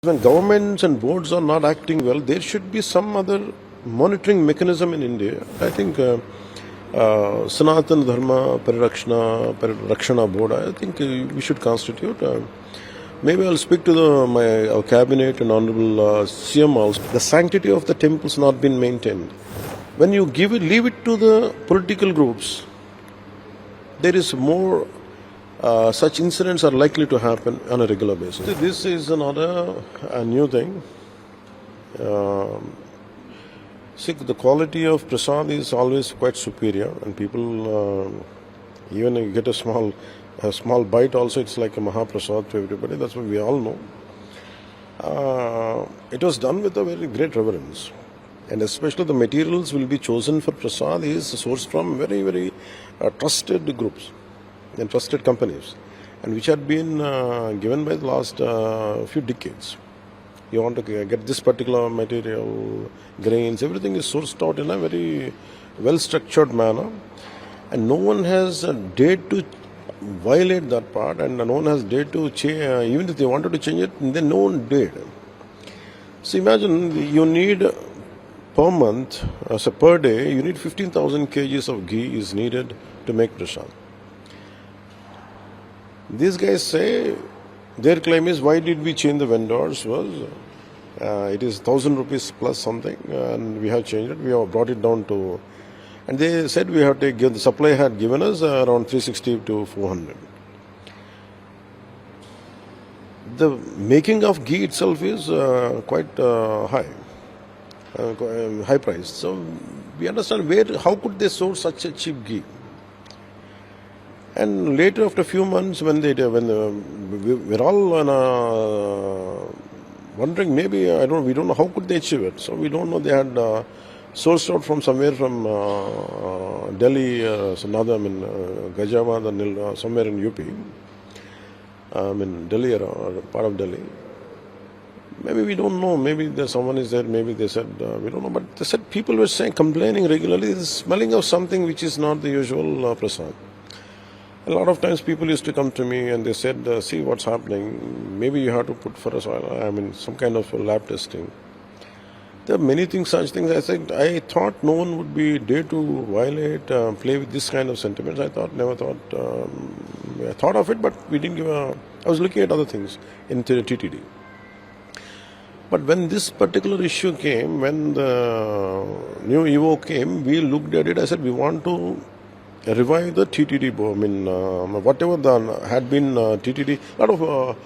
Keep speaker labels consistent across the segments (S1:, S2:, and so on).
S1: When governments and boards are not acting well, there should be some other monitoring mechanism in India. I think Sanatan Dharma Parakshana Board, I think we should constitute. Maybe I'll speak to our cabinet and honorable CM also. The sanctity of the temples not been maintained. When you leave it to the political groups, there is more such incidents are likely to happen on a regular basis. This is not a new thing. See, the quality of prasad is always quite superior, and people even you get a small bite also, it's like a mahaprasad to everybody. That's what we all know. It was done with a very great reverence, and especially the materials will be chosen for prasad is sourced from very, very trusted groups and trusted companies, and which had been given by the last few decades. You want to get this particular material, grains, everything is sourced out in a very well-structured manner, and no one has dared to violate that part, and no one has dared to change. Even if they wanted to change it, then no one dared. So imagine you need per month, so per day, you need 15,000 kgs of ghee is needed to make prasad. These guys say, their claim is, why did we change the vendors? Was it is 1,000 rupees plus something, and we have changed it. We have brought it down to, and they said we have to give, the supply had given us around 360 to 400. The making of ghee itself is quite high price. So we understand how could they source such a cheap ghee? And later, after a few months, we're all wondering, maybe we don't know how could they achieve it. So we don't know. They had sourced out from somewhere from Delhi, Gajamad, somewhere in UP. Delhi or part of Delhi. Maybe we don't know. Maybe someone is there. Maybe they said we don't know. But they said people were complaining regularly, the smelling of something which is not the usual prasad. A lot of times people used to come to me and they said, see what's happening, maybe you have to put for us some kind of lab testing. There are many things, such things. I thought no one would be dare to violate, play with this kind of sentiments. I thought of it, but we didn't give I was looking at other things in TTD. But when this particular issue came, when the new EO came, we looked at it. I said, we want to revive the TTD. Whatever had been TTD, a lot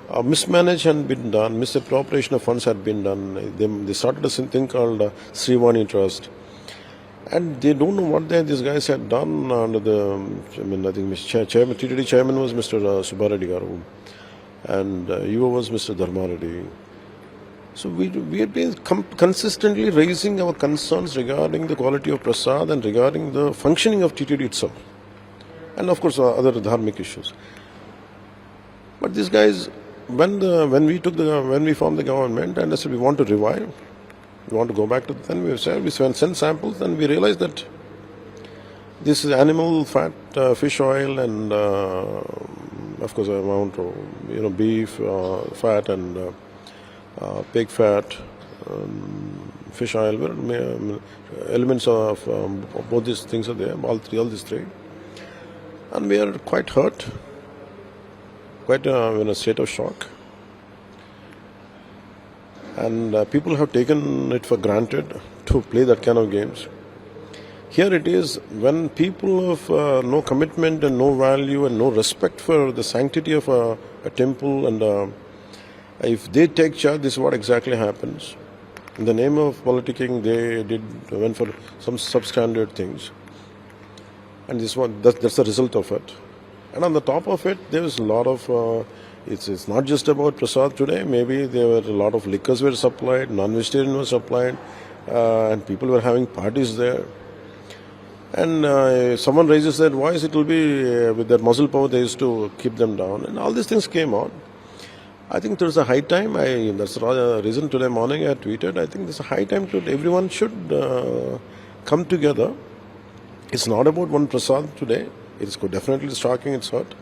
S1: of mismanage had been done, misappropriation of funds had been done. They started a thing called Srivani Trust, and they don't know what these guys had done under the. I think TTD chairman was Mr. Subbareddy Garu, and EO was Mr. Dharma Reddy. So we have been consistently raising our concerns regarding the quality of prasad and regarding the functioning of TTD itself, and of course other dharmic issues. But these guys, when we formed the government, and I said we want to revive, we want to go back to, then we sent samples, and we realized that this is animal fat, fish oil, and of course amount of beef fat and pig fat, fish oil, elements of both these things are there, all these three. And we are quite hurt, quite in a state of shock. And people have taken it for granted to play that kind of games. Here it is, when people of no commitment and no value and no respect for the sanctity of a temple, and if they take charge, this is what exactly happens. In the name of politicking, they went for some substandard things, and that's the result of it. And on the top of it, there is a lot of. It's not just about prasad today. Maybe there were a lot of liquors were supplied, non-vegetarian was supplied, and people were having parties there. And someone raises their voice, it will be with their muscle power. They used to keep them down, and all these things came out. I think there's a high time. That's the reason today morning I tweeted. I think there's a high time everyone should come together. It's not about one prasad today. It's definitely shocking. It's hurt.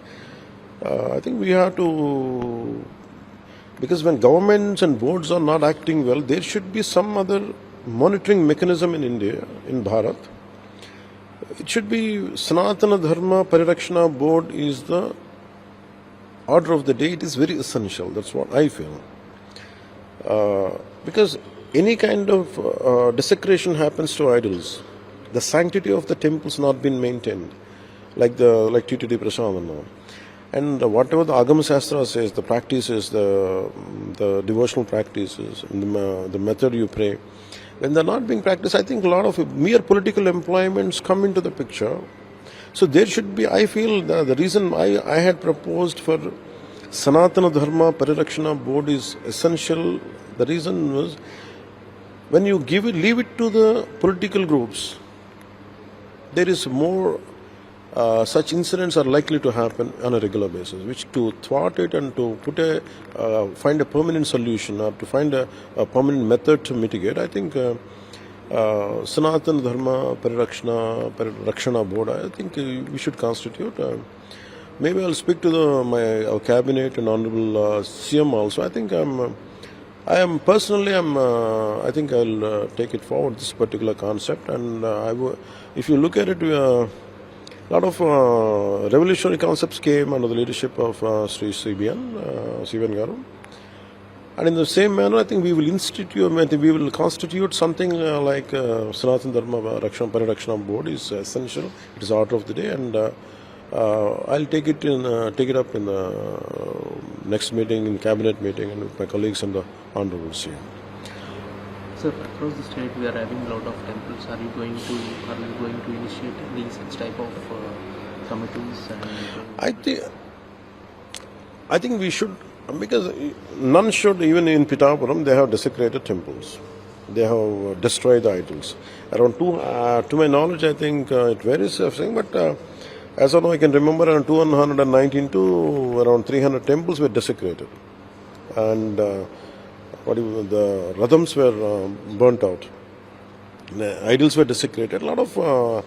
S1: I think we have to Because when governments and boards are not acting well, there should be some other monitoring mechanism in India, in Bharat. It should be Sanatana Dharma Parirakshana Board is the order of the day. It is very essential. That's what I feel. Because any kind of desecration happens to idols. The sanctity of the temples not been maintained, like TTD Prasad and all. And whatever the Agama Shastra says, the practices, the devotional practices, the method you pray, when they're not being practiced, I think a lot of mere political employments come into the picture. So there should be, I feel, the reason I had proposed for Sanatana Dharma Parirakshana Board is essential. The reason was, when you leave it to the political groups, there is more such incidents are likely to happen on a regular basis, which to thwart it and to find a permanent solution or to find a permanent method to mitigate, I think Sanatana Dharma Parirakshana Board, I think we should constitute. Maybe I'll speak to our cabinet and honorable CM also. I think I think I'll take it forward, this particular concept, and if you look at it, a lot of revolutionary concepts came under the leadership of Sri CBN Garu. And in the same manner, I think we will constitute something like Sanatana Dharma Parirakshana Board is essential. It is order of the day, and I'll take it up in the next meeting, in cabinet meeting, and with my colleagues and the honorable CM.
S2: Sir, across the state we are having a lot of temples. Are you going to initiate these such type of committees?
S1: I think we should, because none should. Even in Pitapuram, they have desecrated temples. They have destroyed the idols. Around to my knowledge, I think it varies, but as of now, I can remember around 219 to around 300 temples were desecrated, and the radhams were burnt out. The idols were desecrated. A lot of for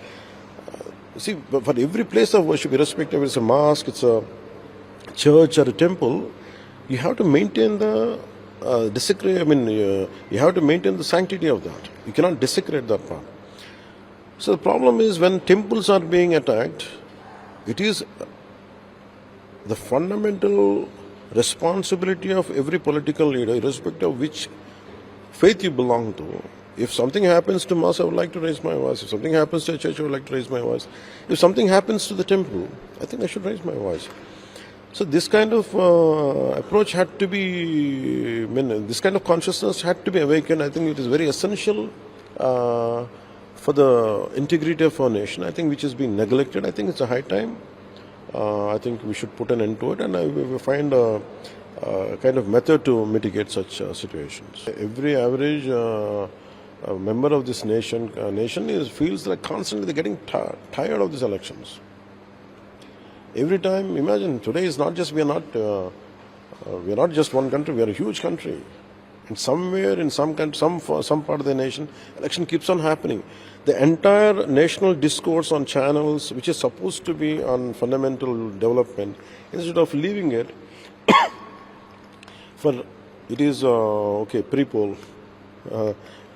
S1: every place of worship, irrespective if it's a mosque, it's a church or a temple, you have to maintain the you have to maintain the sanctity of that. You cannot desecrate that part. So the problem is, when temples are being attacked, it is the fundamental responsibility of every political leader, irrespective of which faith you belong to. If something happens to mosque, I would like to raise my voice. If something happens to a church, I would like to raise my voice. If something happens to the temple, I think I should raise my voice. So this kind of approach had to be, this kind of consciousness had to be awakened. I think it is very essential for the integrity of our nation, I think, which is being neglected. I think it's a high time. I think we should put an end to it, and we will find a kind of method to mitigate such situations. Every average member of this nation feels like constantly they're getting tired of these elections. Every time, imagine, today is not just, we are not just one country, we are a huge country. And somewhere in some country, some part of the nation, election keeps on happening. The entire national discourse on channels, which is supposed to be on fundamental development, instead of leaving it for, it is pre-poll,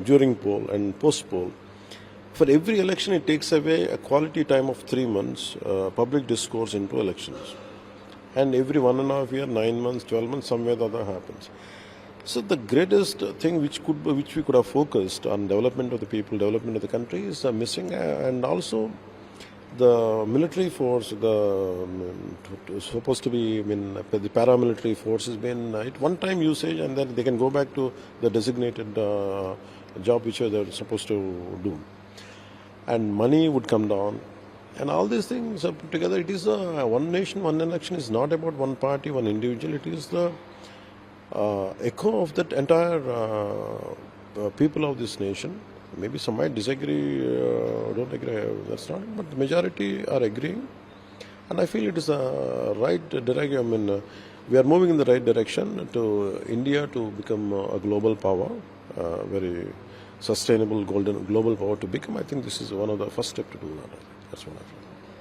S1: during poll and post-poll. For every election, it takes away a quality time of 3 months, public discourse into elections. And every 1.5 years, 9 months, 12 months, somewhere the other happens. So the greatest thing which we could have focused on development of the people, development of the country is missing, and also the military force, supposed to be, the paramilitary force has been at one-time usage, and then they can go back to the designated job which they're supposed to do. And money would come down, and all these things are put together. It is one nation, one election is not about one party, one individual. It is the echo of that entire people of this nation. Maybe some might disagree, don't agree, that's not it, but the majority are agreeing. And I feel it is a right direction. We are moving in the right direction to India to become a global power, very sustainable global power to become. I think this is one of the first steps to do that. That's what I feel.